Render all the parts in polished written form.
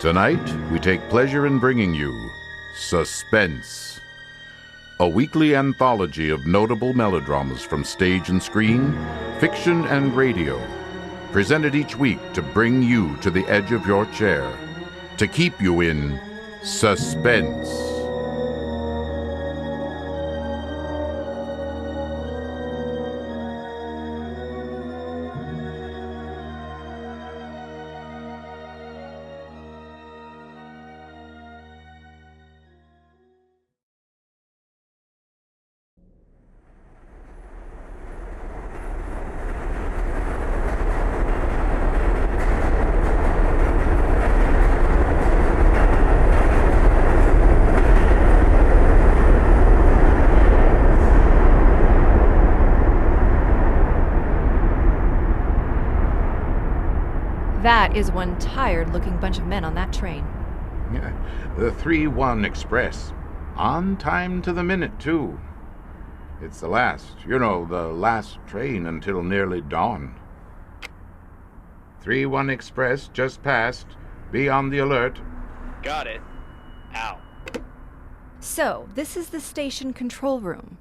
Tonight, we take pleasure in bringing you Suspense, a weekly anthology of notable melodramas from stage and screen, fiction and radio, presented each week to bring you to the edge of your chair, to keep you in suspense. That is one tired-looking bunch of men on that train. Yeah, the 3-1 Express. On time to the minute, too. It's the last train until nearly dawn. 3-1 Express just passed. Be on the alert. Got it. Ow. So, this is the station control room.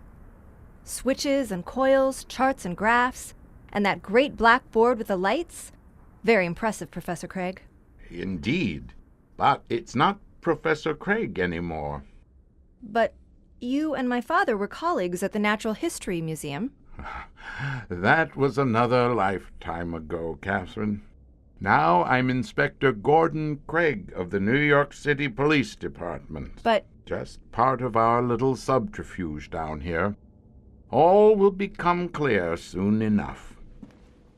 Switches and coils, charts and graphs, and that great blackboard with the lights. Very impressive, Professor Craig. Indeed. But it's not Professor Craig anymore. But you and my father were colleagues at the Natural History Museum. That was another lifetime ago, Catherine. Now I'm Inspector Gordon Craig of the New York City Police Department. But... just part of our little subterfuge down here. All will become clear soon enough.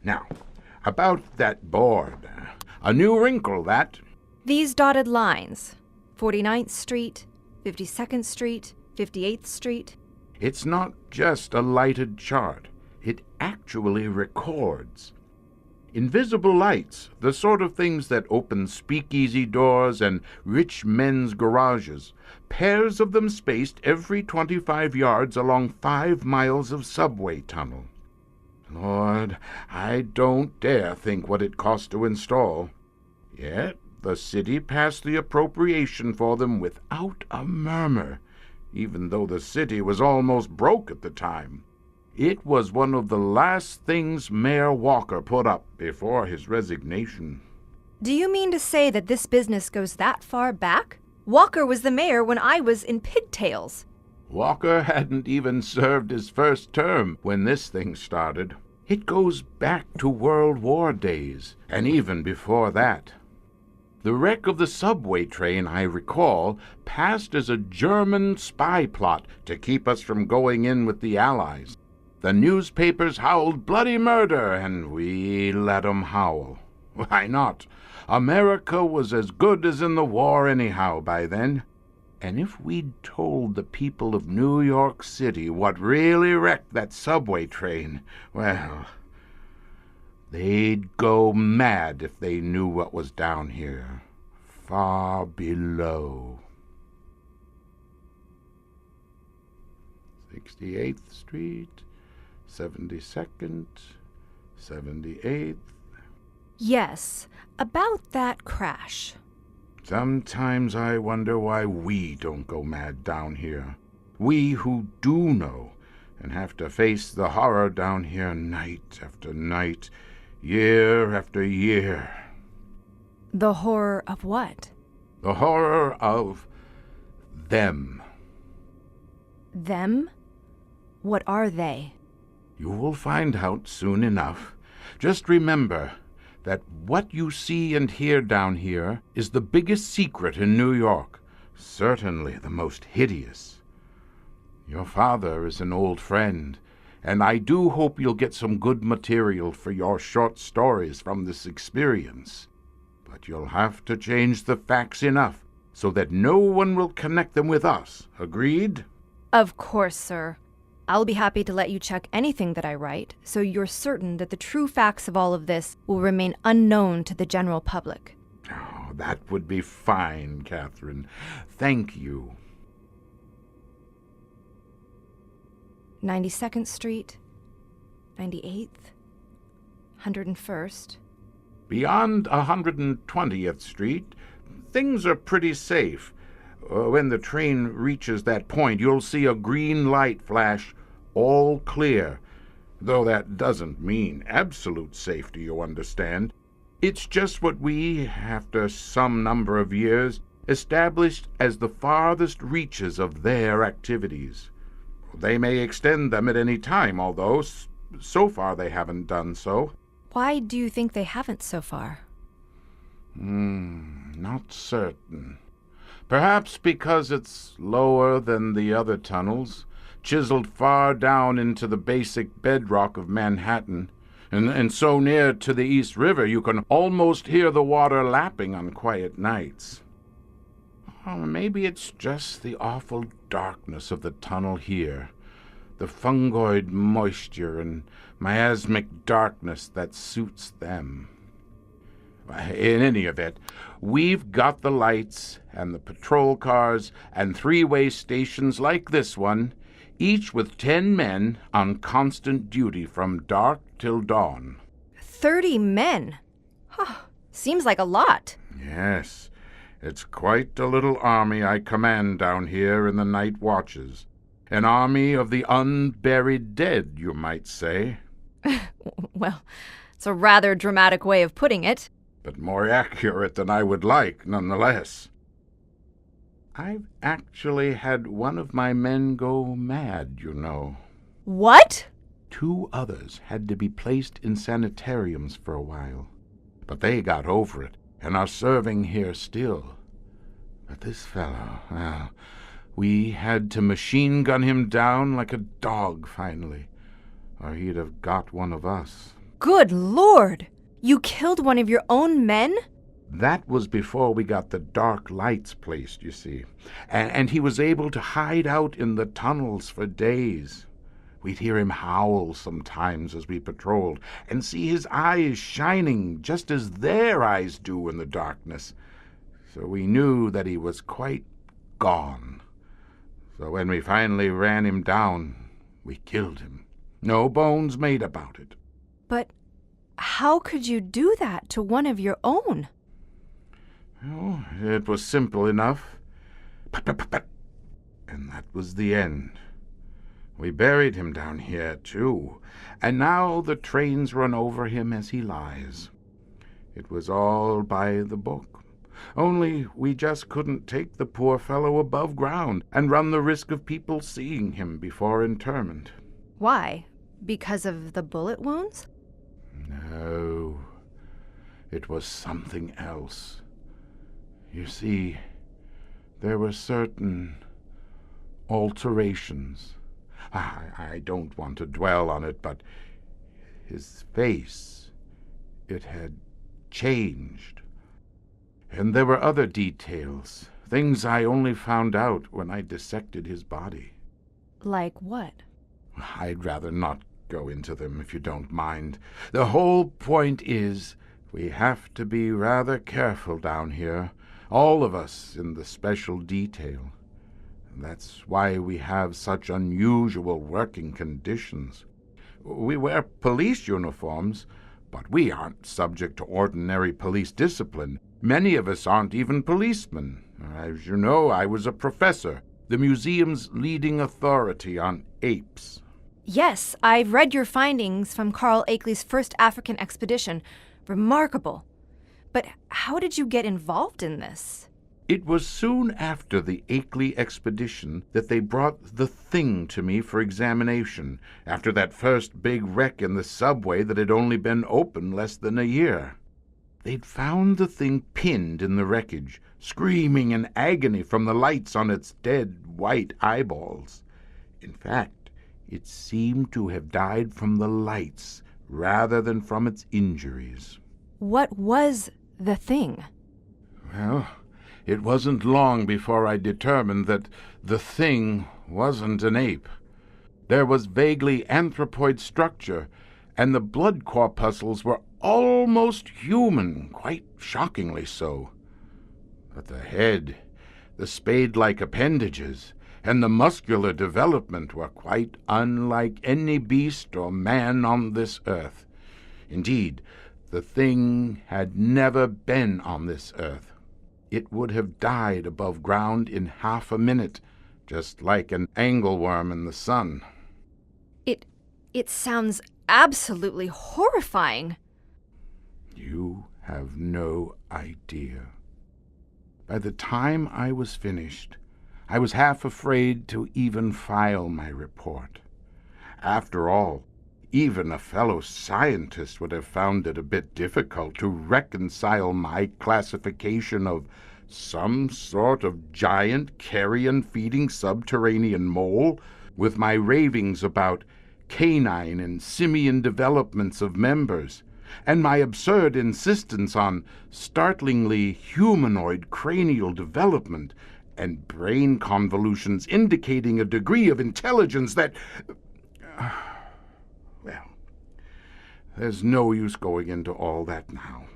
Now, about that board. A new wrinkle, that. These dotted lines. 49th Street, 52nd Street, 58th Street. It's not just a lighted chart. It actually records. Invisible lights, the sort of things that open speakeasy doors and rich men's garages. Pairs of them spaced every 25 yards along 5 miles of subway tunnel. Lord, I don't dare think what it cost to install. Yet the city passed the appropriation for them without a murmur, even though the city was almost broke at the time. It was one of the last things Mayor Walker put up before his resignation. Do you mean to say that this business goes that far back? Walker was the mayor when I was in pigtails. Walker hadn't even served his first term when this thing started. It goes back to World War days, and even before that. The wreck of the subway train, I recall, passed as a German spy plot to keep us from going in with the Allies. The newspapers howled bloody murder, and we let 'em howl. Why not? America was as good as in the war anyhow by then. And if we'd told the people of New York City what really wrecked that subway train, well, they'd go mad if they knew what was down here, far below. 68th Street, 72nd, 78th. Yes, about that crash. Sometimes I wonder why we don't go mad down here. We who do know and have to face the horror down here night after night, year after year. The horror of what? The horror of them. Them? What are they? You will find out soon enough. Just remember that what you see and hear down here is the biggest secret in New York, certainly the most hideous. Your father is an old friend, and I do hope you'll get some good material for your short stories from this experience. But you'll have to change the facts enough so that no one will connect them with us. Agreed? Of course, sir. I'll be happy to let you check anything that I write, so you're certain that the true facts of all of this will remain unknown to the general public. Oh, that would be fine, Catherine. Thank you. 92nd Street, 98th, 101st. Beyond 120th Street, things are pretty safe. When the train reaches that point, you'll see a green light flash, all clear. Though that doesn't mean absolute safety, you understand. It's just what we, after some number of years, established as the farthest reaches of their activities. They may extend them at any time, although so far they haven't done so. Why do you think they haven't so far? Not certain. Perhaps because it's lower than the other tunnels, chiseled far down into the basic bedrock of Manhattan, and so near to the East River you can almost hear the water lapping on quiet nights. Oh, maybe it's just the awful darkness of the tunnel here, the fungoid moisture and miasmic darkness that suits them. In any event, we've got the lights and the patrol cars and three-way stations like this one, each with 10 men on constant duty from dark till dawn. 30 men? Huh, seems like a lot. Yes, it's quite a little army I command down here in the night watches. An army of the unburied dead, you might say. Well, it's a rather dramatic way of putting it. But more accurate than I would like, nonetheless. I've actually had one of my men go mad, you know. What? 2 others had to be placed in sanitariums for a while. But they got over it and are serving here still. But this fellow, well, we had to machine gun him down like a dog finally, or he'd have got one of us. Good Lord! You killed one of your own men? That was before we got the dark lights placed, you see. And he was able to hide out in the tunnels for days. We'd hear him howl sometimes as we patrolled, and see his eyes shining just as their eyes do in the darkness. So we knew that he was quite gone. So when we finally ran him down, we killed him. No bones made about it. But how could you do that to one of your own? Oh, it was simple enough. And that was the end. We buried him down here, too, and now the trains run over him as he lies. It was all by the book. Only we just couldn't take the poor fellow above ground and run the risk of people seeing him before interment. Why? Because of the bullet wounds? No, it was something else. You see, there were certain alterations. I don't want to dwell on it, but his face, it had changed. And there were other details, things I only found out when I dissected his body. Like what? I'd rather not go into them, if you don't mind. The whole point is, we have to be rather careful down here, all of us in the special detail. And that's why we have such unusual working conditions. We wear police uniforms, but we aren't subject to ordinary police discipline. Many of us aren't even policemen. As you know, I was a professor, the museum's leading authority on apes. Yes, I've read your findings from Carl Akeley's first African expedition. Remarkable. But how did you get involved in this? It was soon after the Akeley expedition that they brought the thing to me for examination, after that first big wreck in the subway that had only been open less than a year. They'd found the thing pinned in the wreckage, screaming in agony from the lights on its dead white eyeballs. In fact, it seemed to have died from the lights rather than from its injuries. What was the thing? Well, it wasn't long before I determined that the thing wasn't an ape. There was vaguely anthropoid structure, and the blood corpuscles were almost human, quite shockingly so. But the head, the spade-like appendages, and the muscular development were quite unlike any beast or man on this earth. Indeed, the thing had never been on this earth. It would have died above ground in half a minute, just like an angleworm in the sun. It sounds absolutely horrifying. You have no idea. By the time I was finished, I was half afraid to even file my report. After all, even a fellow scientist would have found it a bit difficult to reconcile my classification of some sort of giant carrion-feeding subterranean mole with my ravings about canine and simian developments of members, and my absurd insistence on startlingly humanoid cranial development and brain convolutions indicating a degree of intelligence that... well, there's no use going into all that now.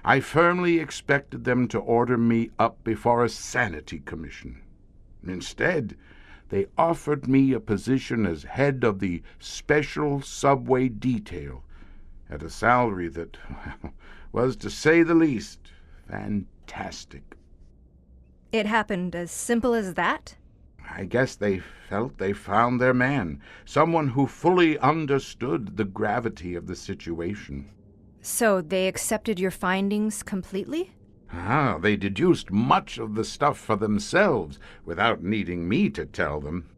I firmly expected them to order me up before a sanity commission. Instead, they offered me a position as head of the special subway detail at a salary that was, to say the least, fantastic. It happened as simple as that? I guess they felt they found their man, someone who fully understood the gravity of the situation. So they accepted your findings completely? They deduced much of the stuff for themselves without needing me to tell them.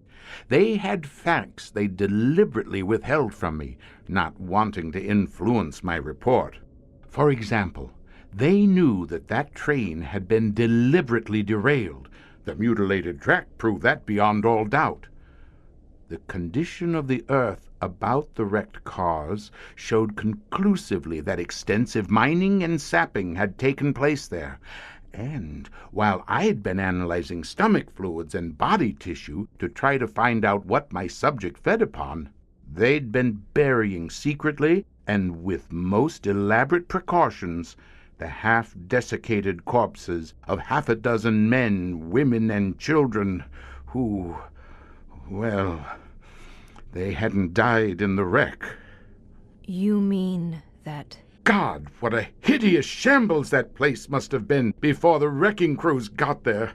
They had facts they deliberately withheld from me, not wanting to influence my report. For example, they knew that train had been deliberately derailed. The mutilated track proved that beyond all doubt. The condition of the earth about the wrecked cars showed conclusively that extensive mining and sapping had taken place there. And while I had been analyzing stomach fluids and body tissue to try to find out what my subject fed upon, they'd been burying secretly and with most elaborate precautions the half-desiccated corpses of half a dozen men, women, and children who, well, they hadn't died in the wreck. You mean that... God, what a hideous shambles that place must have been before the wrecking crews got there.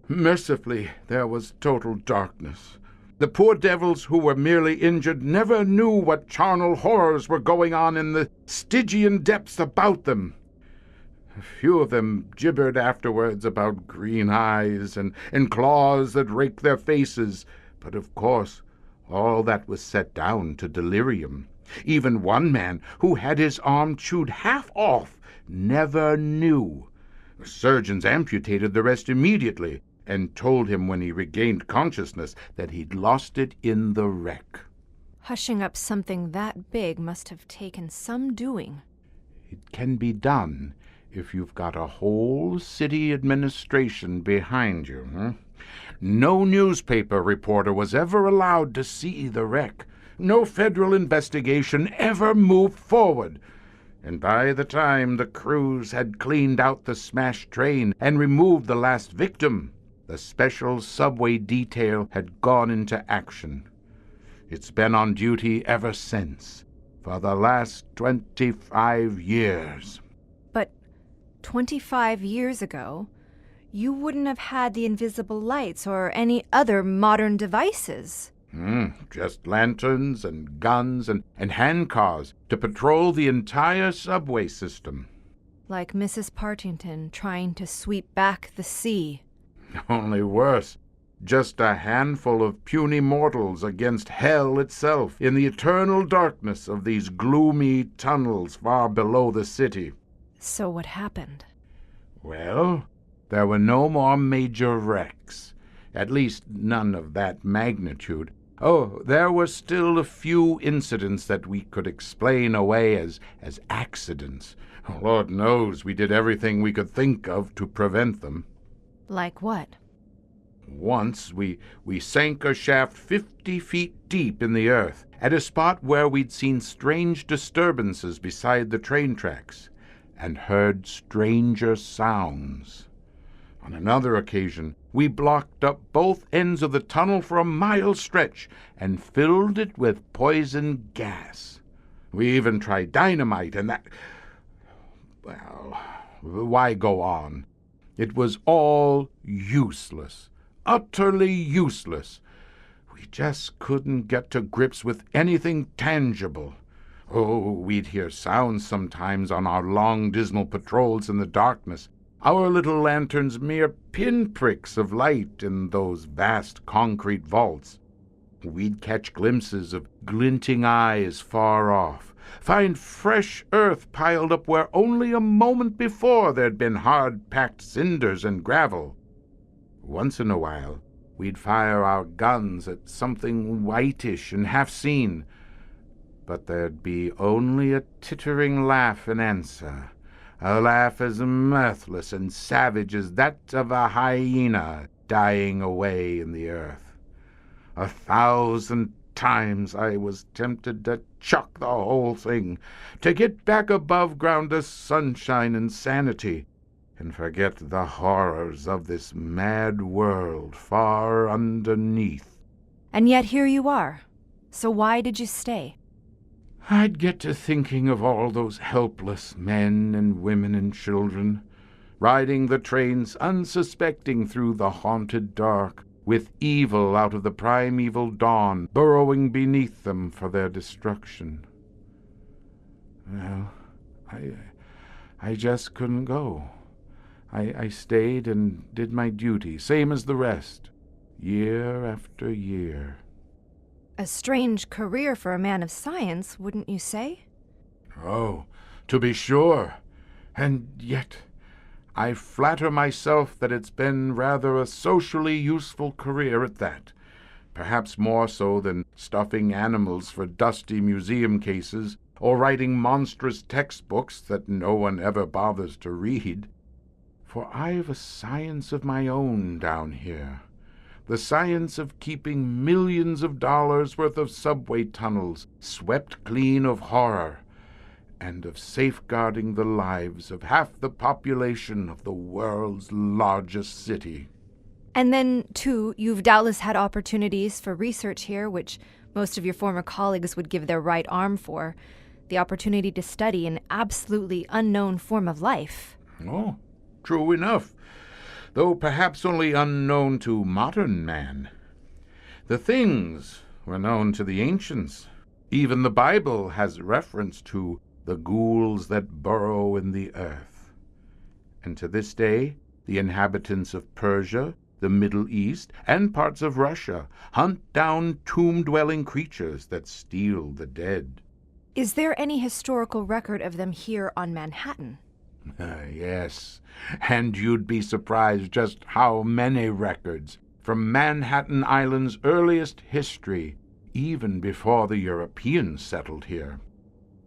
Mercifully, there was total darkness. The poor devils who were merely injured never knew what charnel horrors were going on in the Stygian depths about them. A few of them gibbered afterwards about green eyes and claws that raked their faces, but of course all that was set down to delirium. Even one man, who had his arm chewed half off, never knew. The surgeons amputated the rest immediately and told him when he regained consciousness that he'd lost it in the wreck. Hushing up something that big must have taken some doing. It can be done if you've got a whole city administration behind you. No newspaper reporter was ever allowed to see the wreck. No federal investigation ever moved forward. And by the time the crews had cleaned out the smashed train and removed the last victim, the special subway detail had gone into action. It's been on duty ever since, for the last 25 years. But 25 years ago, you wouldn't have had the invisible lights or any other modern devices. Just lanterns and guns and handcars to patrol the entire subway system. Like Mrs. Partington trying to sweep back the sea. Only worse. Just a handful of puny mortals against hell itself in the eternal darkness of these gloomy tunnels far below the city. So what happened? Well, there were no more major wrecks. At least none of that magnitude. Oh, there were still a few incidents that we could explain away as accidents. Lord knows we did everything we could think of to prevent them. Like what? Once we sank a shaft 50 feet deep in the earth, at a spot where we'd seen strange disturbances beside the train tracks, and heard stranger sounds. On another occasion, we blocked up both ends of the tunnel for a mile stretch and filled it with poison gas. We even tried dynamite, and that... well, why go on? It was all useless, utterly useless. We just couldn't get to grips with anything tangible. Oh, we'd hear sounds sometimes on our long, dismal patrols in the darkness, our little lanterns mere pinpricks of light in those vast concrete vaults. We'd catch glimpses of glinting eyes far off, find fresh earth piled up where only a moment before there'd been hard-packed cinders and gravel. Once in a while, we'd fire our guns at something whitish and half-seen, but there'd be only a tittering laugh in answer, a laugh as mirthless and savage as that of a hyena dying away in the earth. 1,000 times I was tempted to chuck the whole thing, to get back above ground to sunshine and sanity, and forget the horrors of this mad world far underneath. And yet here you are. So why did you stay? I'd get to thinking of all those helpless men and women and children, riding the trains unsuspecting through the haunted dark, with evil out of the primeval dawn burrowing beneath them for their destruction. Well, I just couldn't go. I stayed and did my duty, same as the rest, year after year. A strange career for a man of science, wouldn't you say? Oh, to be sure. And yet, I flatter myself that it's been rather a socially useful career at that, perhaps more so than stuffing animals for dusty museum cases or writing monstrous textbooks that no one ever bothers to read. For I've a science of my own down here, the science of keeping millions of dollars worth of subway tunnels swept clean of horror, and of safeguarding the lives of half the population of the world's largest city. And then, too, you've doubtless had opportunities for research here, which most of your former colleagues would give their right arm for, the opportunity to study an absolutely unknown form of life. Oh, true enough, though perhaps only unknown to modern man. The things were known to the ancients. Even the Bible has reference to the ghouls that burrow in the earth. And to this day, the inhabitants of Persia, the Middle East, and parts of Russia hunt down tomb-dwelling creatures that steal the dead. Is there any historical record of them here on Manhattan? Yes, and you'd be surprised just how many records from Manhattan Island's earliest history, even before the Europeans settled here.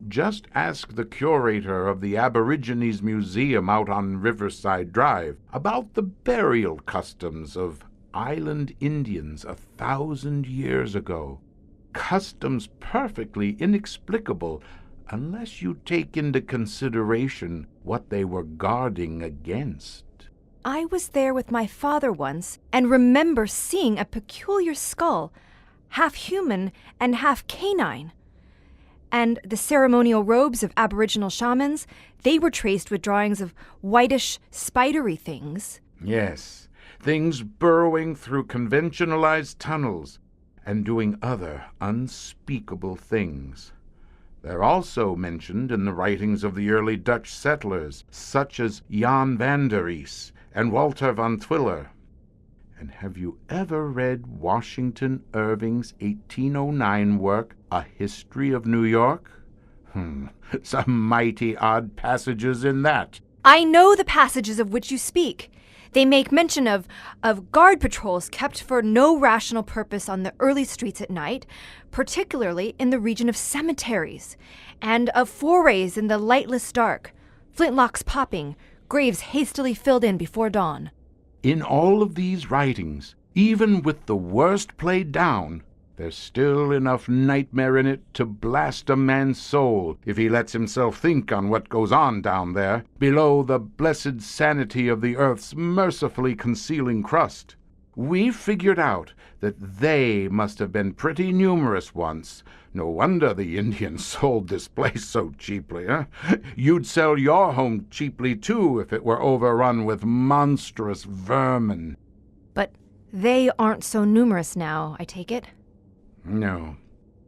Just ask the curator of the Aborigines Museum out on Riverside Drive about the burial customs of island Indians 1,000 years ago. Customs perfectly inexplicable unless you take into consideration what they were guarding against. I was there with my father once and remember seeing a peculiar skull, half human and half canine. And the ceremonial robes of Aboriginal shamans, they were traced with drawings of whitish, spidery things. Yes, things burrowing through conventionalized tunnels and doing other unspeakable things. They're also mentioned in the writings of the early Dutch settlers, such as Jan van der Ries and Walter van Twiller. And have you ever read Washington Irving's 1809 work, A History of New York? Some mighty odd passages in that. I know the passages of which you speak. They make mention of guard patrols kept for no rational purpose on the early streets at night, particularly in the region of cemeteries, and of forays in the lightless dark, flintlocks popping, graves hastily filled in before dawn. In all of these writings, even with the worst played down, there's still enough nightmare in it to blast a man's soul if he lets himself think on what goes on down there, below the blessed sanity of the earth's mercifully concealing crust. We figured out that they must have been pretty numerous once. No wonder the Indians sold this place so cheaply, huh? You'd sell your home cheaply, too, if it were overrun with monstrous vermin. But they aren't so numerous now, I take it? No.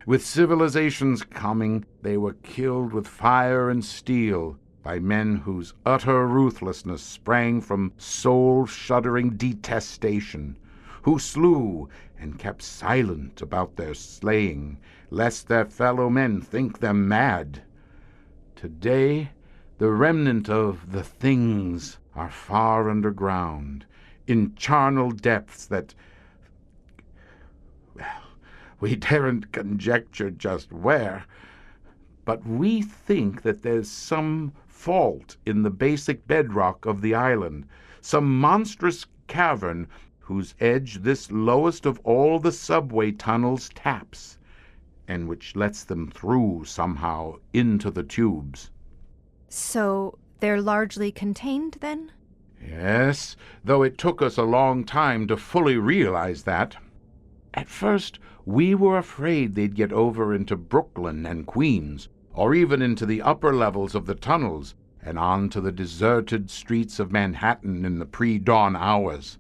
With civilization's coming, they were killed with fire and steel by men whose utter ruthlessness sprang from soul-shuddering detestation, who slew and kept silent about their slaying, lest their fellow men think them mad. Today, the remnant of the things are far underground, in charnel depths that, well, we daren't conjecture just where, but we think that there's some fault in the basic bedrock of the island, some monstrous cavern whose edge this lowest of all the subway tunnels taps, and which lets them through somehow into the tubes. So they're largely contained, then? Yes, though it took us a long time to fully realize that. At first, we were afraid they'd get over into Brooklyn and Queens, or even into the upper levels of the tunnels, and on to the deserted streets of Manhattan in the pre-dawn hours.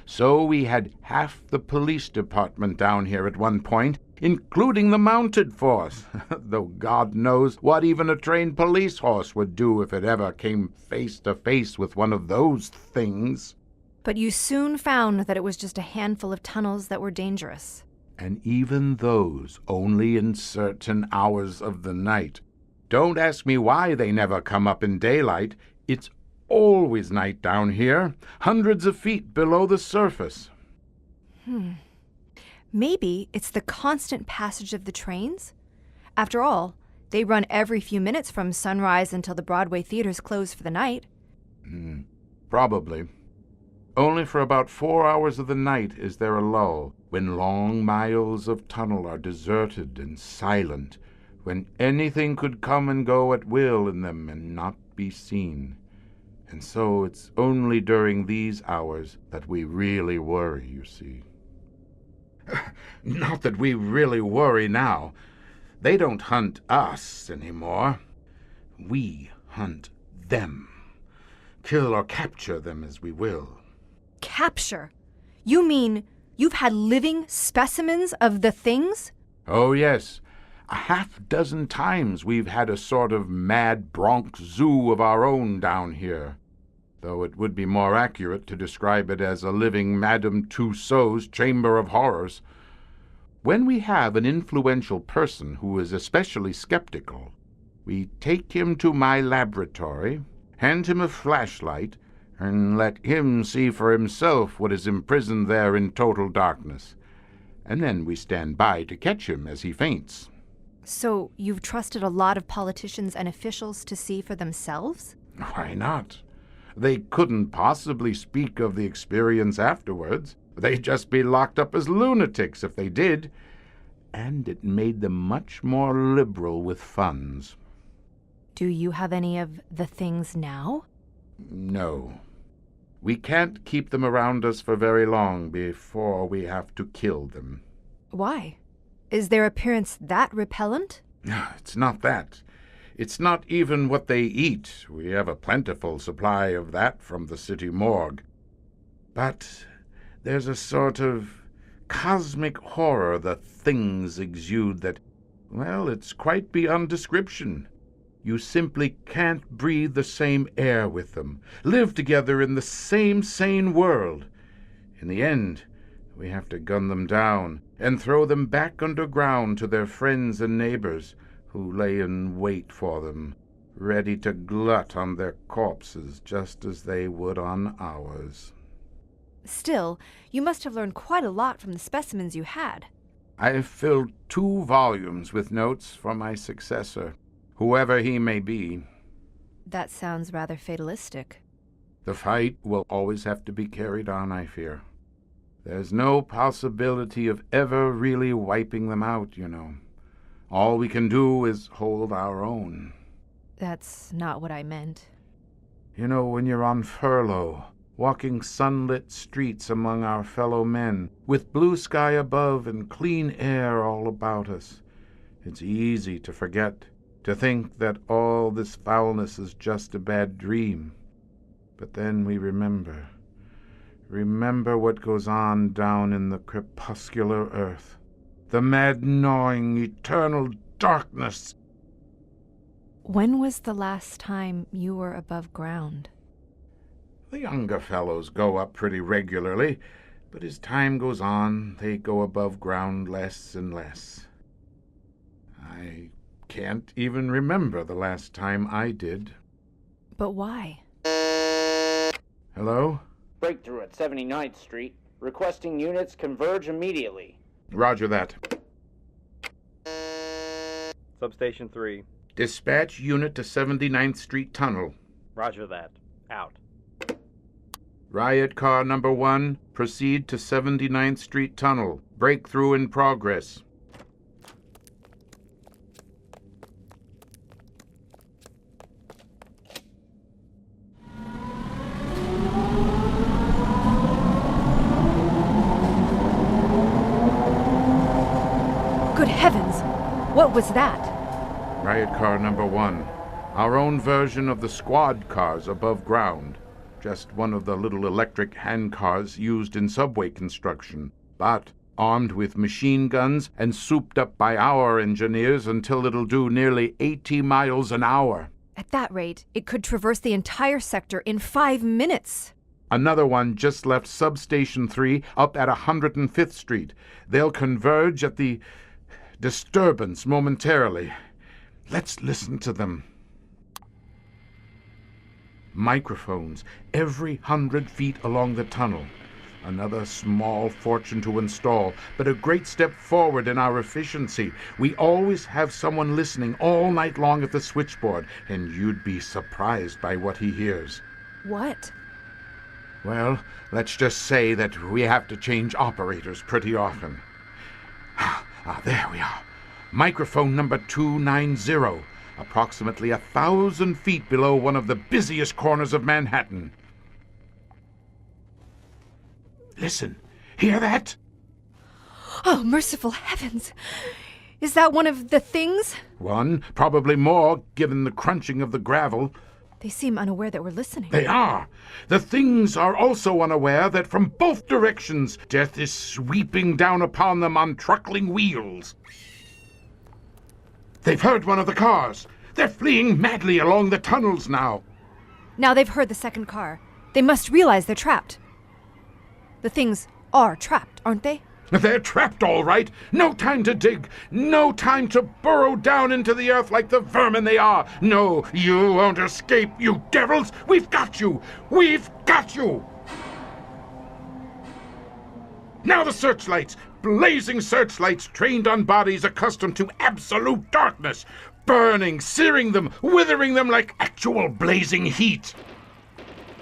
So we had half the police department down here at one point, including the mounted force, though God knows what even a trained police horse would do if it ever came face to face with one of those things. But you soon found that it was just a handful of tunnels that were dangerous. And even those only in certain hours of the night. Don't ask me why they never come up in daylight. It's always night down here, hundreds of feet below the surface. Maybe it's the constant passage of the trains? After all, they run every few minutes from sunrise until the Broadway theaters close for the night. Probably. Only for about 4 hours of the night is there a lull, when long miles of tunnel are deserted and silent, when anything could come and go at will in them and not be seen. And so it's only during these hours that we really worry, you see. Not that we really worry now. They don't hunt us anymore. We hunt them. Kill or capture them as we will. Capture? You mean you've had living specimens of the things? Oh, yes. A half-dozen times we've had a sort of mad Bronx zoo of our own down here, though it would be more accurate to describe it as a living Madame Tussauds chamber of horrors. When we have an influential person who is especially skeptical, we take him to my laboratory, hand him a flashlight, and let him see for himself what is imprisoned there in total darkness. And then we stand by to catch him as he faints. So you've trusted a lot of politicians and officials to see for themselves? Why not? They couldn't possibly speak of the experience afterwards. They'd just be locked up as lunatics if they did. And it made them much more liberal with funds. Do you have any of the things now? No. We can't keep them around us for very long before we have to kill them. Why? Is their appearance that repellent? It's not that. It's not even what they eat. We have a plentiful supply of that from the city morgue. But there's a sort of cosmic horror the things exude that, well, it's quite beyond description. You simply can't breathe the same air with them, live together in the same sane world. In the end, we have to gun them down and throw them back underground to their friends and neighbors who lay in wait for them, ready to glut on their corpses just as they would on ours. Still, you must have learned quite a lot from the specimens you had. I've filled 2 volumes with notes for my successor, whoever he may be. That sounds rather fatalistic. The fight will always have to be carried on, I fear. There's no possibility of ever really wiping them out, you know. All we can do is hold our own. That's not what I meant. You know, when you're on furlough, walking sunlit streets among our fellow men, with blue sky above and clean air all about us. It's easy to forget, to think that all this foulness is just a bad dream. But then we remember what goes on down in the crepuscular earth, the mad gnawing eternal darkness. When was the last time you were above ground? The younger fellows go up pretty regularly, but as time goes on, they go above ground less and less. I can't even remember the last time I did. But why? Hello? Breakthrough at 79th Street. Requesting units converge immediately. Roger that. Substation 3. Dispatch unit to 79th Street Tunnel. Roger that. Out. Riot car number 1, proceed to 79th Street Tunnel. Breakthrough in progress. Good heavens! What was that? Riot car number 1. Our own version of the squad cars above ground. Just one of the little electric handcars used in subway construction, but armed with machine guns and souped up by our engineers until it'll do nearly 80 miles an hour. At that rate, it could traverse the entire sector in 5 minutes. Another one just left Substation 3 up at 105th Street. They'll converge at the disturbance momentarily. Let's listen to them. Microphones every 100 feet along the tunnel. Another small fortune to install, but a great step forward in our efficiency. We always have someone listening all night long at the switchboard, and you'd be surprised by what he hears. What? Well, let's just say that we have to change operators pretty often. There we are. Microphone number 290, approximately 1,000 feet below one of the busiest corners of Manhattan. Listen, hear that? Oh, merciful heavens! Is that one of the things? One, probably more, given the crunching of the gravel. They seem unaware that we're listening. They are. The things are also unaware that from both directions, death is sweeping down upon them on truckling wheels. They've heard one of the cars. They're fleeing madly along the tunnels now. Now they've heard the second car. They must realize they're trapped. The things are trapped, aren't they? They're trapped, all right. No time to dig. No time to burrow down into the earth like the vermin they are. No, you won't escape, you devils. We've got you. We've got you. Now the searchlights. Blazing searchlights trained on bodies accustomed to absolute darkness. Burning, searing them, withering them like actual blazing heat.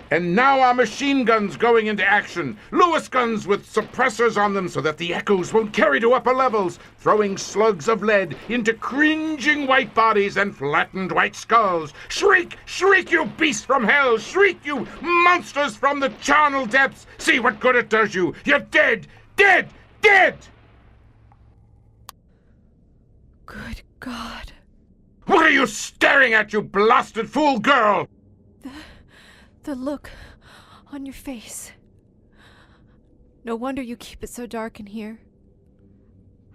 And now our machine guns going into action. Lewis guns with suppressors on them so that the echoes won't carry to upper levels, throwing slugs of lead into cringing white bodies and flattened white skulls. Shriek! Shriek, you beasts from hell! Shriek, you monsters from the charnel depths! See what good it does you! You're dead! Dead! Dead! Good God. What are you staring at, you blasted fool girl? The look on your face. No wonder you keep it so dark in here.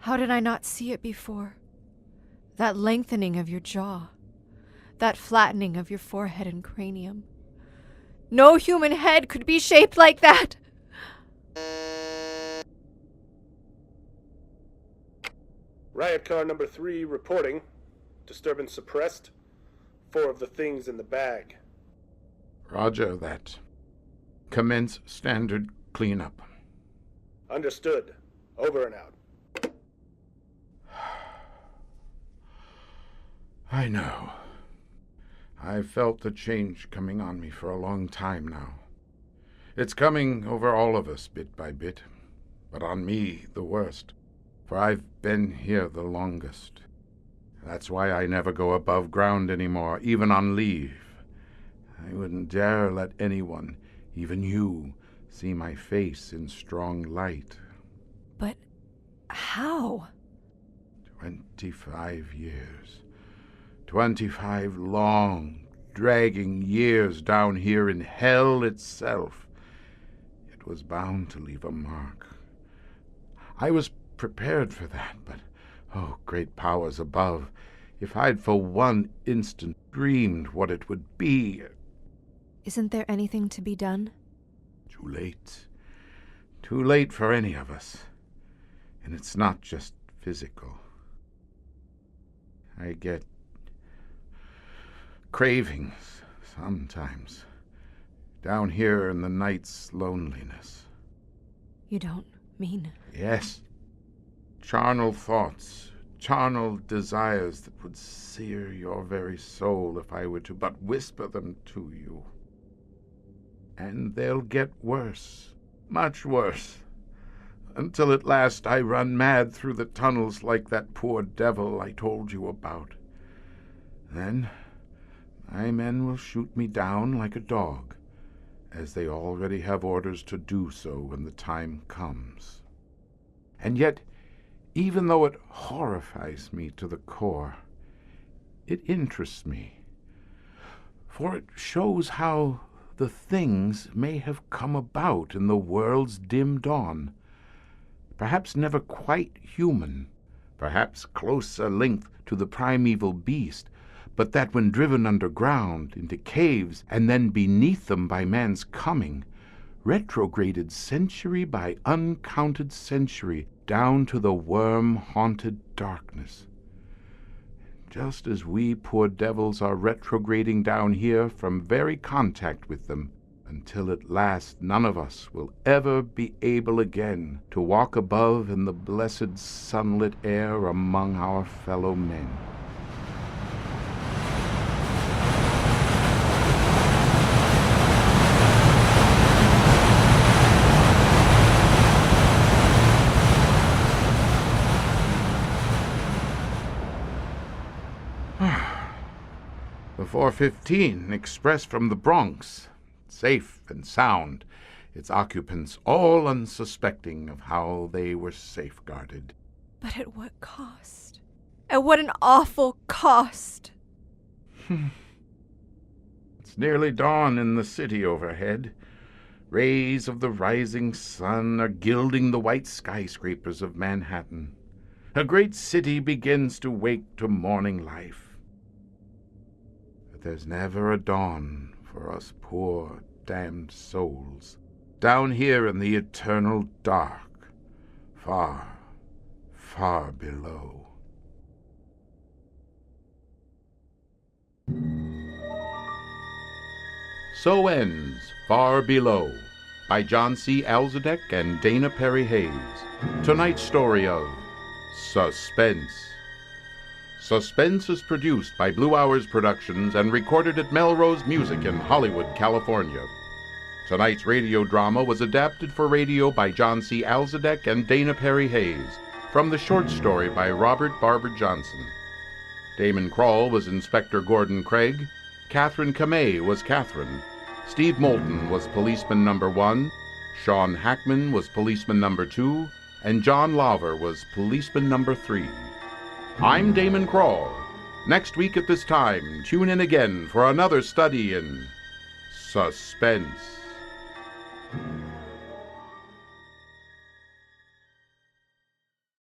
How did I not see it before? That lengthening of your jaw. That flattening of your forehead and cranium. No human head could be shaped like that! Riot car number 3 reporting. Disturbance suppressed. 4 of the things in the bag. Roger that. Commence standard cleanup. Understood. Over and out. I know. I've felt the change coming on me for a long time now. It's coming over all of us bit by bit, but on me the worst, for I've been here the longest. That's why I never go above ground anymore, even on leave. I wouldn't dare let anyone, Even you see my face in strong light. But how? 25 years. 25 long, dragging years down here in hell itself. It was bound to leave a mark. I was prepared for that, but, oh, great powers above, if I'd for one instant dreamed what it would be. Isn't there anything to be done? Too late. Too late for any of us. And it's not just physical. I get cravings sometimes, down here in the night's loneliness. You don't mean... Yes. Charnel thoughts, charnel desires that would sear your very soul if I were to but whisper them to you. And they'll get worse, much worse, until at last I run mad through the tunnels like that poor devil I told you about. Then my men will shoot me down like a dog, as they already have orders to do so when the time comes. And yet, even though it horrifies me to the core, it interests me, for it shows how the things may have come about in the world's dim dawn, perhaps never quite human, perhaps closer linked to the primeval beast, but that when driven underground into caves and then beneath them by man's coming, retrograded century by uncounted century down to the worm-haunted darkness. Just as we poor devils are retrograding down here from very contact with them, until at last none of us will ever be able again to walk above in the blessed sunlit air among our fellow men. The 415 express from the Bronx, safe and sound, its occupants all unsuspecting of how they were safeguarded. But at what cost? At what an awful cost! It's nearly dawn in the city overhead. Rays of the rising sun are gilding the white skyscrapers of Manhattan. A great city begins to wake to morning life. But there's never a dawn for us poor, damned souls, down here in the eternal dark, far, far below. So ends Far Below by John C. Alzadek and Dana Perry Hayes. Tonight's story of Suspense. Suspense is produced by Blue Hours Productions and recorded at Melrose Music in Hollywood, California. Tonight's radio drama was adapted for radio by John C. Alzadek and Dana Perry Hayes from the short story by Frank Barbour Johnson. Daamen Krall was Inspector Gordon Craig. Catherine Kamei was Catherine. Steve Moulton was policeman number 1. Sean Hackman was policeman number 2. And John Lauver was policeman number 3. I'm Daamen Krall. Next week at this time, tune in again for another study in suspense.